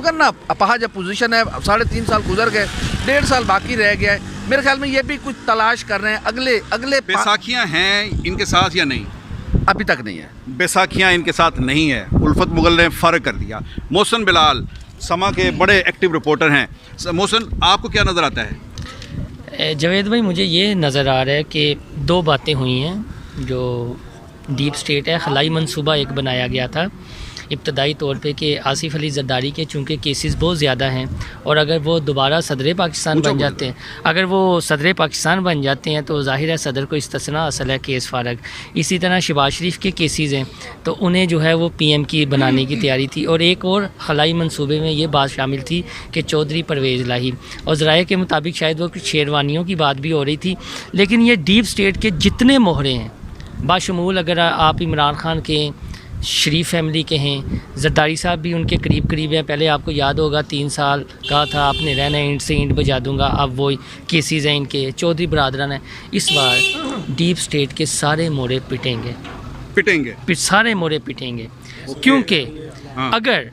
मगर ना अपाहज पोजीशन है, 3.5 साल गुजर गए, 1.5 साल बाकी रह गया है। मेरे ख्याल में ये भी कुछ तलाश कर रहे हैं अगले बैसाखियाँ हैं इनके साथ या नहीं? अभी तक नहीं है, बैसाखियाँ इनके साथ नहीं है। उल्फत मुगल ने फ़र्क कर दिया। मोहसिन बिलाल समा के बड़े एक्टिव रिपोर्टर हैं। मोहसिन, आपको क्या नज़र आता है? जावेद भाई, मुझे ये नज़र आ रहा है कि 2 बातें हुई हैं। जो डीप स्टेट है, खलाई मंसूबा एक बनाया गया था इब्तदाई तौर पे कि आसिफ अली जरदारी के चूँकि केसेस बहुत ज़्यादा हैं और अगर वो दोबारा सदर पाकिस्तान बन जाते हैं, अगर वो सदर पाकिस्तान बन जाते हैं तो ज़ाहिर है सदर को इस्तिस्ना हासिल है केस फारग। इसी तरह शहबाज शरीफ के केसेस हैं तो उन्हें जो है वो PM की बनाने की तैयारी थी। और एक और खलाई मंसूबे में ये बात शामिल थी कि चौधरी परवेज़ इलाही और ज़राए के मुताबिक शायद वो कुछ शेरवानियों की बात भी हो रही थी। लेकिन ये डीप स्टेट के जितने मोहरे हैं बाशमूल, अगर आप इमरान खान के, शरीफ फैमिली के हैं, जरदारी साहब भी उनके करीब हैं। पहले आपको याद होगा 3 साल का था, आपने रहना इंट से इंट बजा दूंगा, अब वो केसेस हैं इनके, चौधरी बरादरान है। इस बार डीप स्टेट के सारे मोड़े पिटेंगे, सारे मोड़े पिटेंगे। क्योंकि अगर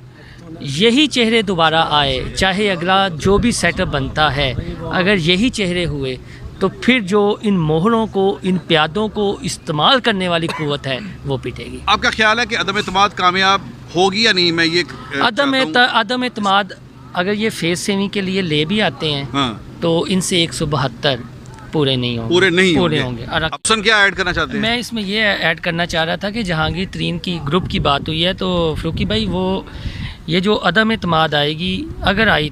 यही चेहरे दोबारा आए, चाहे अगला जो भी सेटअप बनता है, अगर यही चेहरे हुए तो फिर जो इन मोहरों को, इन प्यादों को इस्तेमाल करने वाली कुव्वत है वो पिटेगी। आपका ख्याल है कि अदम एतमाद कामयाब होगी या नहीं? मैं ये अदम एतमाद अगर ये फेस सेविंग के लिए ले भी आते हैं तो इनसे 172 पूरे नहीं होंगे। ऑप्शन क्या ऐड करना चाहते हैं? मैं इसमें ये ऐड करना चाह रहा था कि जहांगीर तरीन की ग्रुप की बात हुई है तो फरूकी भाई, वो ये जो अदम एतमाद आएगी, अगर आई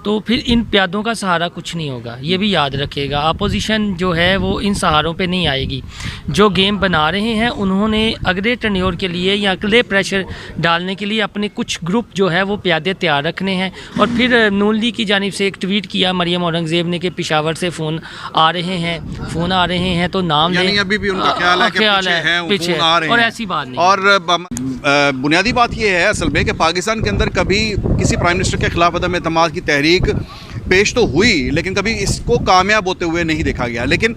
तो फिर इन प्यादों का सहारा कुछ नहीं होगा। ये भी याद रखिएगा, अपोजिशन जो है वो इन सहारों पे नहीं आएगी। जो गेम बना रहे हैं उन्होंने अगले टर्न्योर के लिए या अगले प्रेशर डालने के लिए अपने कुछ ग्रुप जो है वो प्यादे तैयार रखने हैं। और फिर नून लीग की जानिब से एक ट्वीट किया मरियम औरंगज़ेब ने कि पेशावर से फ़ोन आ रहे हैं तो नाम लें। अभी भी उनका ख्याल है पीछे और ऐसी बात नहीं। और बुनियादी बात ये है असल में कि पाकिस्तान के अंदर कभी किसी प्राइम मिनिस्टर के खिलाफ अदम एतमाद की तहरीक पेश तो हुई लेकिन कभी इसको कामयाब होते हुए नहीं देखा गया। लेकिन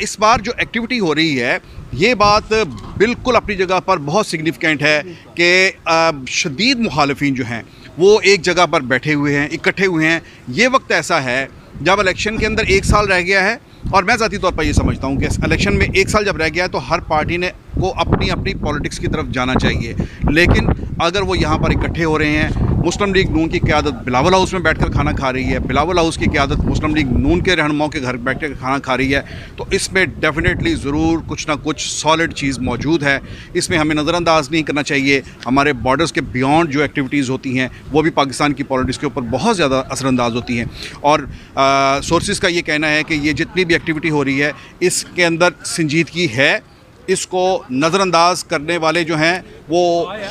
इस बार जो एक्टिविटी हो रही है ये बात बिल्कुल अपनी जगह पर बहुत सिग्निफिकेंट है कि शदीद मुखालिफिन जो हैं वो एक जगह पर बैठे हुए हैं, इकट्ठे हुए हैं। ये वक्त ऐसा है जब इलेक्शन के अंदर 1 साल रह गया है और मैं ज़ाती तौर पर ये समझता हूँ कि इलेक्शन में 1 साल जब रह गया है तो हर पार्टी ने को अपनी पॉलिटिक्स की तरफ जाना चाहिए। लेकिन अगर वो यहाँ पर इकट्ठे हो रहे हैं, मुस्लिम लीग नून की क़यादत बिलावल हाउस में बैठकर खाना खा रही है, बिलावल हाउस की क़यादत मुस्लिम लीग नून के रहनुमाओं के घर बैठ कर खाना खा रही है, तो इसमें डेफिनेटली ज़रूर कुछ ना कुछ सॉलिड चीज़ मौजूद है। इसमें हमें नज़रअंदाज नहीं करना चाहिए। हमारे बॉर्डर्स के बियॉन्ड जो एक्टिविटीज़ होती हैं वो भी पाकिस्तान की पॉलिटिक्स के ऊपर बहुत ज़्यादा असरअंदाज होती हैं। और सोर्सेज़ का ये कहना है कि ये जितनी भी एक्टिविटी हो रही है इसके अंदर संजीदगी है। इसको नज़रअंदाज करने वाले जो हैं वो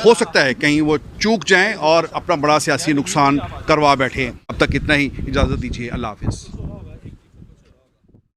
हो सकता है कहीं वो चूक जाएं और अपना बड़ा सियासी नुकसान करवा बैठें। अब तक इतना ही, इजाज़त दीजिए, अल्लाह हाफ़िज़।